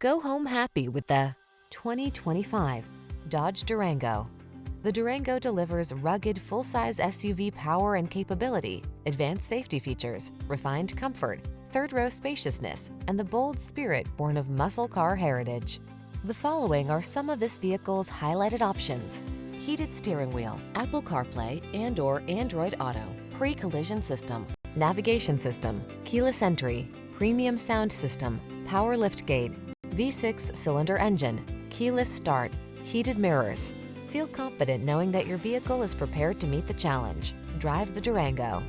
Go home happy with the 2025 Dodge Durango. The Durango delivers rugged, full-size SUV power and capability, advanced safety features, refined comfort, third-row spaciousness, and the bold spirit born of muscle car heritage. The following are some of this vehicle's highlighted options: heated steering wheel, Apple CarPlay and/or Android Auto, pre-collision system, navigation system, keyless entry, premium sound system, power liftgate, V6 cylinder engine, keyless start, heated mirrors. Feel confident knowing that your vehicle is prepared to meet the challenge. Drive the Durango.